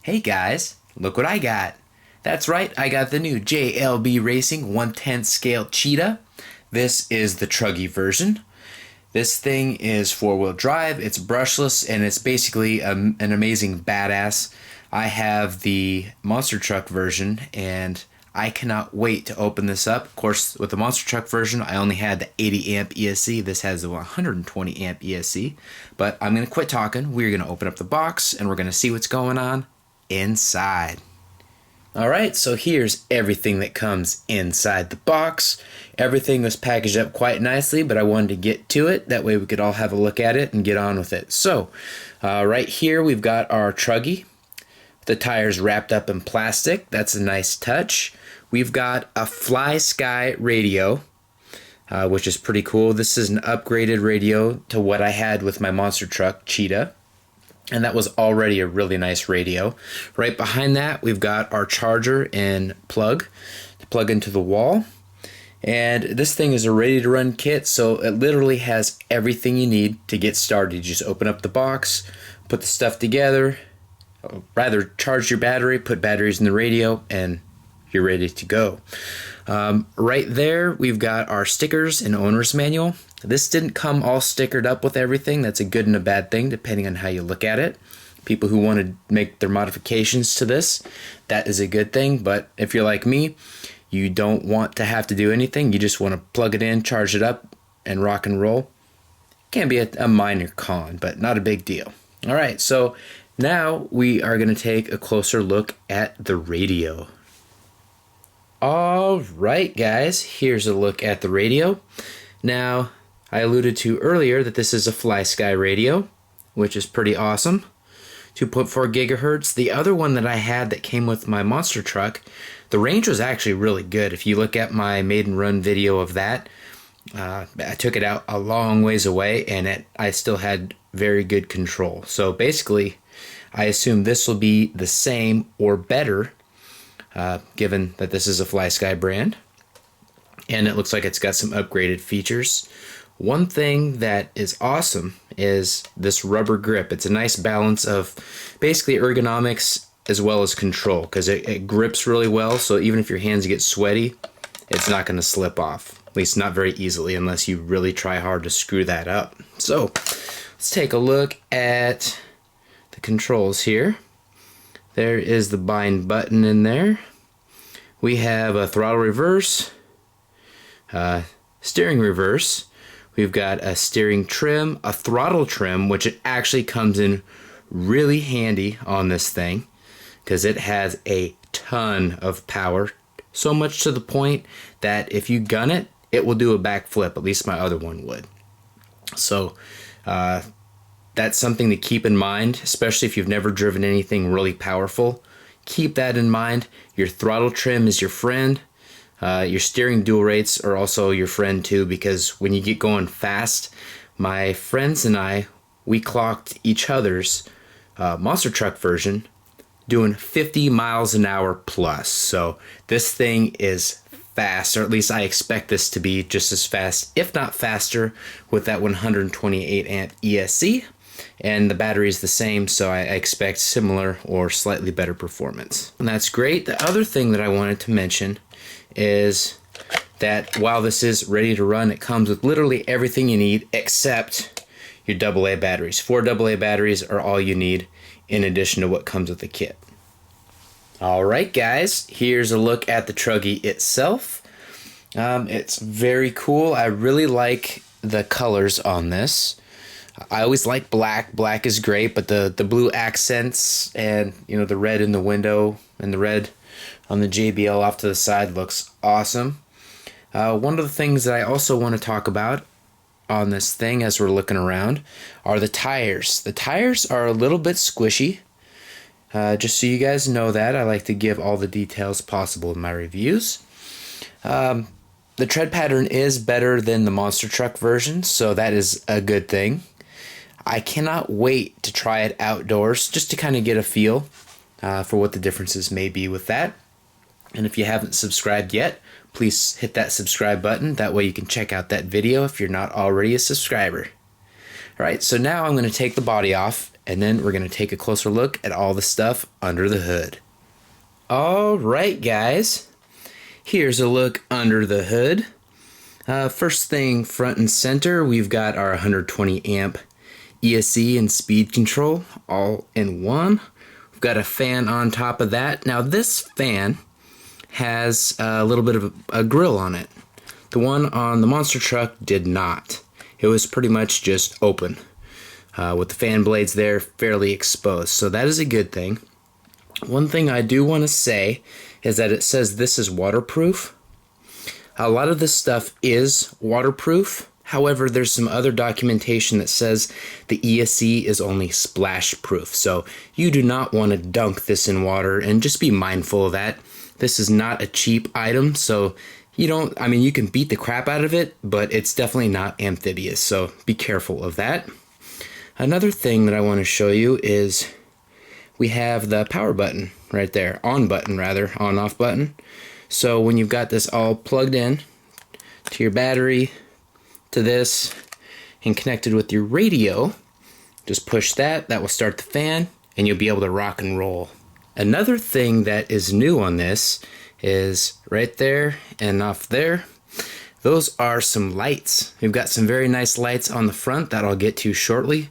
Hey guys, look what I got. That's right, I got the new JLB Racing 1/10 scale Cheetah. This is the Truggy version. This thing is 4-wheel drive, it's brushless, and it's basically an amazing badass. I have the monster truck version, and I cannot wait to open this up. Of course, with the monster truck version, I only had the 80 amp ESC. This has the 120 amp ESC. But I'm going to quit talking. We're going to open up the box, and we're going to see what's going on inside. Alright, so here's everything that comes inside the box. Everything was packaged up quite nicely, but I wanted to get to it. That way we could all have a look at it and get on with it. So, right here we've got our Truggy. The tires wrapped up in plastic. That's a nice touch. We've got a Flysky radio, which is pretty cool. This is an upgraded radio to what I had with my monster truck, Cheetah. And that was already a really nice radio. Right behind that, we've got our charger and plug to plug into the wall. And this thing is a ready-to-run kit, so it literally has everything you need to get started. You just open up the box, put the stuff together, rather charge your battery, put batteries in the radio, and you're ready to go. Right there, we've got our stickers and owner's manual. This didn't come all stickered up with everything. That's a good and a bad thing, depending on how you look at it. People who want to make their modifications to this, that is a good thing. But if you're like me, you don't want to have to do anything. You just want to plug it in, charge it up, and rock and roll. Can be a minor con, but not a big deal. All right, so now we are going to take a closer look at the radio. All right, guys, here's a look at the radio. Now, I alluded to earlier that this is a Flysky radio, which is pretty awesome. 2.4 gigahertz. The other one that I had that came with my monster truck, the range was actually really good. If you look at my maiden run video of that, I took it out a long ways away, and I still had very good control. So basically, I assume this will be the same or better, given that this is a Flysky brand. And it looks like it's got some upgraded features. One thing that is awesome is this rubber grip. It's a nice balance of basically ergonomics as well as control, because it grips really well, so even if your hands get sweaty, it's not going to slip off. At least not very easily unless you really try hard to screw that up. So let's take a look at the controls here. There is the bind button in there. We have a throttle reverse, steering reverse. We've got a steering trim, a throttle trim, which it actually comes in really handy on this thing because it has a ton of power. So much to the point that if you gun it, it will do a backflip. At least my other one would. So that's something to keep in mind, especially if you've never driven anything really powerful. Keep that in mind. Your throttle trim is your friend. Your steering dual rates are also your friend too, because when you get going fast, my friends and we clocked each other's monster truck version doing 50 miles an hour plus. So this thing is fast, or at least I expect this to be just as fast, if not faster, with that 128 amp ESC. And the battery is the same, so I expect similar or slightly better performance. And that's great. The other thing that I wanted to mention is that while this is ready to run, it comes with literally everything you need except your AA batteries. 4 AA batteries are all you need in addition to what comes with the kit. Alright guys, here's a look at the Truggy itself. It's very cool. I really like the colors on this. I always like black. Black is great, but the blue accents and the red in the window and the red on the JBL off to the side looks awesome. One of the things that I also want to talk about on this thing as we're looking around are the tires. The tires are a little bit squishy. Just so you guys know that, I like to give all the details possible in my reviews. The tread pattern is better than the monster truck version, so that is a good thing. I cannot wait to try it outdoors just to kind of get a feel for what the differences may be with that. And if you haven't subscribed yet, please hit that subscribe button. That way you can check out that video if you're not already a subscriber. Alright, so now I'm going to take the body off and then we're going to take a closer look at all the stuff under the hood. Alright guys, here's a look under the hood. First thing front and center, we've got our 120 amp ESC and speed control all in one. We've got a fan on top of that. Now this fan has a little bit of a grill on it. The one on the monster truck did not. It was pretty much just open with the fan blades there fairly exposed, so that is a good thing. One thing I do want to say is that it says this is waterproof. A lot of this stuff is waterproof. However, there's some other documentation that says the ESC is only splash proof. So you do not want to dunk this in water, and just be mindful of that. This is not a cheap item, so you can beat the crap out of it, but it's definitely not amphibious. So be careful of that. Another thing that I want to show you is we have the power button right there, on off button. So when you've got this all plugged in to your battery, to this, and connected with your radio, just push that will start the fan, and you'll be able to rock and roll. Another thing that is new on this is right there and off there. Those are some lights. We've got some very nice lights on the front that I'll get to shortly.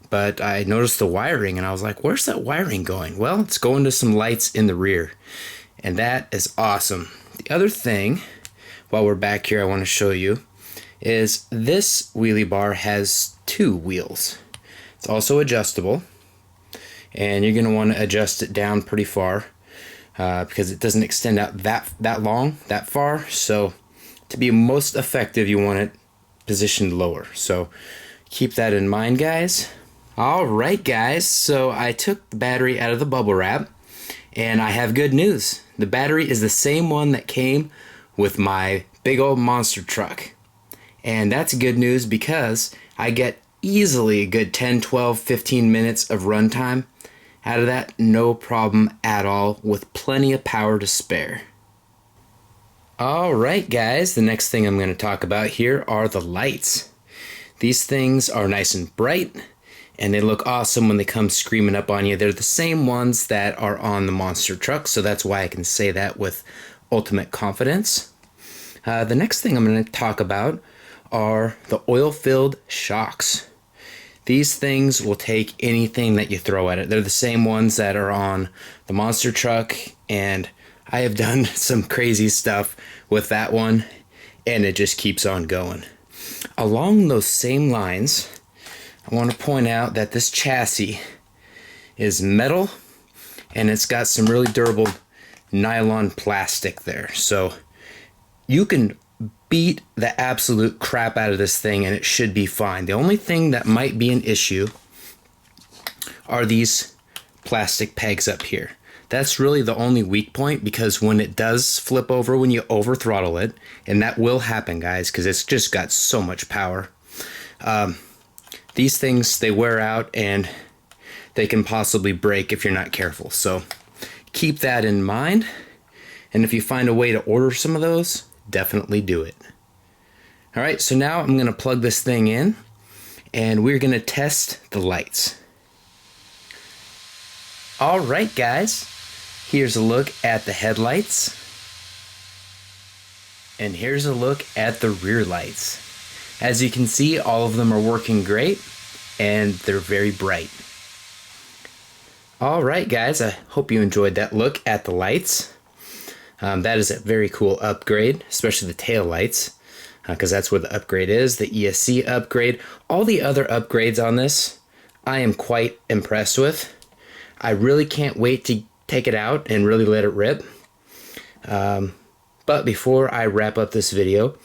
But I noticed the wiring and I was like, where's that wiring going? Well, it's going to some lights in the rear. And that is awesome. The other thing, while we're back here, I want to show you is this wheelie bar has two wheels. It's also adjustable. And you're going to want to adjust it down pretty far because it doesn't extend out that far. So to be most effective, you want it positioned lower. So keep that in mind, guys. Alright guys, so I took the battery out of the bubble wrap, and I have good news. The battery is the same one that came with my big old monster truck. And that's good news because I get easily a good 10, 12, 15 minutes of runtime out of that, no problem at all, with plenty of power to spare. Alright guys, the next thing I'm going to talk about here are the lights. These things are nice and bright, and they look awesome when they come screaming up on you. They're the same ones that are on the monster truck, so that's why I can say that with ultimate confidence. The next thing I'm going to talk about are the oil-filled shocks. These things will take anything that you throw at it. They're the same ones that are on the monster truck, and I have done some crazy stuff with that one, and it just keeps on going. Along those same lines, I want to point out that this chassis is metal, and it's got some really durable nylon plastic there. So you can beat the absolute crap out of this thing and it should be fine. The only thing that might be an issue are these plastic pegs up here. That's really the only weak point, because when it does flip over, when you over throttle it, and that will happen guys because it's just got so much power, these things, they wear out and they can possibly break if you're not careful. So keep that in mind, and if you find a way to order some of those, definitely do it. Alright, so now I'm going to plug this thing in and we're going to test the lights. Alright guys, here's a look at the headlights, and here's a look at the rear lights. As you can see, all of them are working great, and they're very bright. Alright guys, I hope you enjoyed that look at the lights. That is a very cool upgrade, especially the tail lights, because that's where the upgrade is, the ESC upgrade. All the other upgrades on this, I am quite impressed with. I really can't wait to take it out and really let it rip. But before I wrap up this video,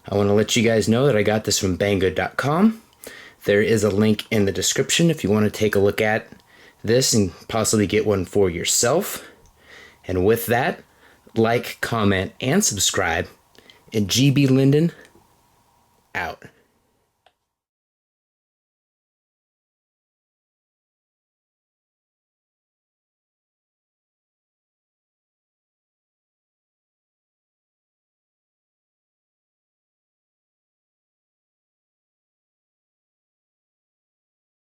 I want to let you guys know that I got this from banggood.com. There is a link in the description if you want to take a look at this and possibly get one for yourself. And with that, like, comment, and subscribe. And GB Linden, out.